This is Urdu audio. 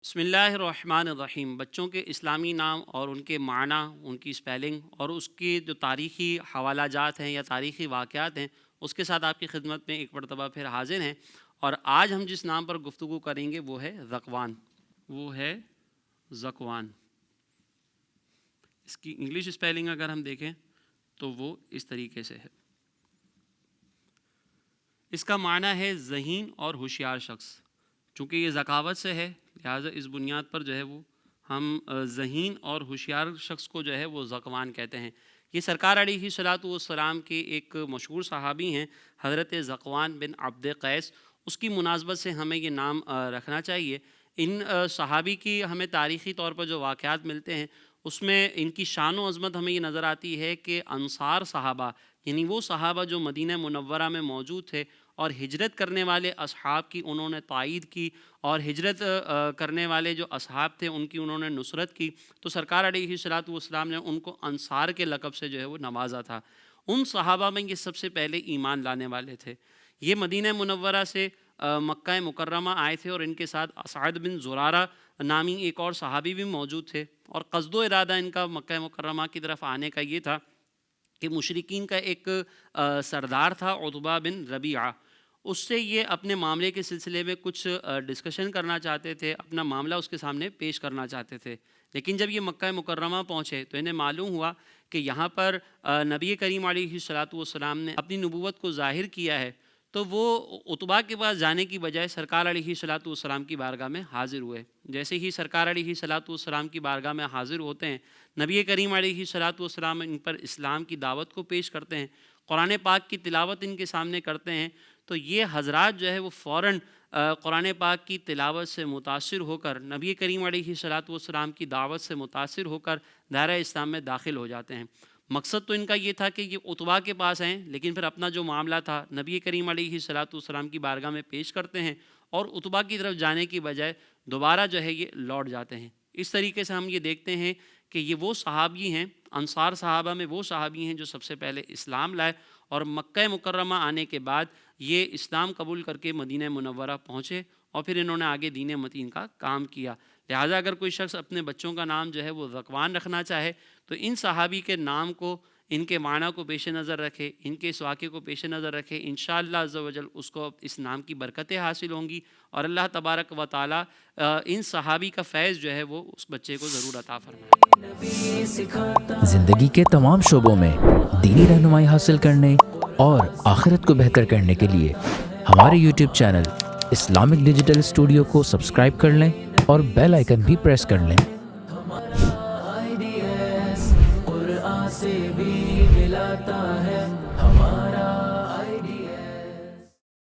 بسم اللہ الرحمن الرحیم۔ بچوں کے اسلامی نام اور ان کے معنی، ان کی اسپیلنگ اور اس کی جو تاریخی حوالہ جات ہیں یا تاریخی واقعات ہیں، اس کے ساتھ آپ کی خدمت میں ایک مرتبہ پھر حاضر ہیں۔ اور آج ہم جس نام پر گفتگو کریں گے وہ ہے ذکوان۔ وہ ہے ذکوان۔ اس کی انگلش اسپیلنگ اگر ہم دیکھیں تو وہ اس طریقے سے ہے۔ اس کا معنی ہے ذہین اور ہوشیار شخص۔ چونکہ یہ ذکاوت سے ہے، لہٰذا اس بنیاد پر جو ہے وہ ہم ذہین اور ہوشیار شخص کو جو ہے وہ ذکوان کہتے ہیں۔ یہ سرکار علیہ الصلاۃ والسلام کے ایک مشہور صحابی ہیں، حضرت ذکوان بن عبد قیس۔ اس کی مناسبت سے ہمیں یہ نام رکھنا چاہیے۔ ان صحابی کی ہمیں تاریخی طور پر جو واقعات ملتے ہیں اس میں ان کی شان و عظمت ہمیں یہ نظر آتی ہے کہ انصار صحابہ، یعنی وہ صحابہ جو مدینہ منورہ میں موجود تھے اور ہجرت کرنے والے اصحاب کی انہوں نے تائید کی، اور ہجرت کرنے والے جو اصحاب تھے ان کی انہوں نے نصرت کی، تو سرکار علیہ الصلاۃ والسلام نے ان کو انصار کے لقب سے جو ہے وہ نوازا تھا۔ ان صحابہ میں یہ سب سے پہلے ایمان لانے والے تھے۔ یہ مدینہ منورہ سے مکہ مکرمہ آئے تھے، اور ان کے ساتھ اسعد بن زرارہ نامی ایک اور صحابی بھی موجود تھے، اور قصد و ارادہ ان کا مکہ مکرمہ کی طرف آنے کا یہ تھا کہ مشرکین کا ایک سردار تھا عتبہ بن ربیعہ، اس سے یہ اپنے معاملے کے سلسلے میں کچھ ڈسکشن کرنا چاہتے تھے، اپنا معاملہ اس کے سامنے پیش کرنا چاہتے تھے۔ لیکن جب یہ مکہ مکرمہ پہنچے تو انہیں معلوم ہوا کہ یہاں پر نبی کریم علیہ الصلاۃ والسلام نے اپنی نبوت کو ظاہر کیا ہے، تو وہ عتبہ کے پاس جانے کی بجائے سرکار علیہ الصلاۃ والسلام کی بارگاہ میں حاضر ہوئے۔ جیسے ہی سرکار علیہ الصلاۃ والسلام کی بارگاہ میں حاضر ہوتے ہیں، نبی کریم علیہ الصلاۃ والسلام ان پر اسلام کی دعوت کو پیش کرتے ہیں، قرآن پاک کی تلاوت ان کے سامنے کرتے ہیں، تو یہ حضرات جو ہے وہ فوراً قرآن پاک کی تلاوت سے متاثر ہو کر، نبی کریم علیہ الصلاۃ والسلام کی دعوت سے متاثر ہو کر دائرہ اسلام میں داخل ہو جاتے ہیں۔ مقصد تو ان کا یہ تھا کہ یہ عتبہ کے پاس ہیں، لیکن پھر اپنا جو معاملہ تھا نبی کریم علیہ الصلاۃ والسلام کی بارگاہ میں پیش کرتے ہیں، اور عتبہ کی طرف جانے کی بجائے دوبارہ جو ہے یہ لوٹ جاتے ہیں۔ اس طریقے سے ہم یہ دیکھتے ہیں کہ یہ وہ صحابی ہیں، انصار صحابہ میں وہ صحابی ہیں جو سب سے پہلے اسلام لائے، اور مکہ مکرمہ آنے کے بعد یہ اسلام قبول کر کے مدینہ منورہ پہنچے، اور پھر انہوں نے آگے دین متین کا کام کیا۔ لہٰذا اگر کوئی شخص اپنے بچوں کا نام جو ہے وہ ذکوان رکھنا چاہے تو ان صحابی کے نام کو، ان کے معنی کو پیش نظر رکھے، ان کے اس واقعے کو پیش نظر رکھے، انشاءاللہ عز و جل اس کو اس نام کی برکتیں حاصل ہوں گی، اور اللہ تبارک و تعالیٰ ان صحابی کا فیض جو ہے وہ اس بچے کو ضرور عطا فرمائے۔ زندگی کے تمام شعبوں میں دینی رہنمائی حاصل کرنے اور آخرت کو بہتر کرنے کے لیے ہمارے YouTube channel Islamic digital studio کو سبسکرائب کر لیں اور بیل آئیکن بھی پریس کر لیں۔ قرآن سے بھی ملاتا ہے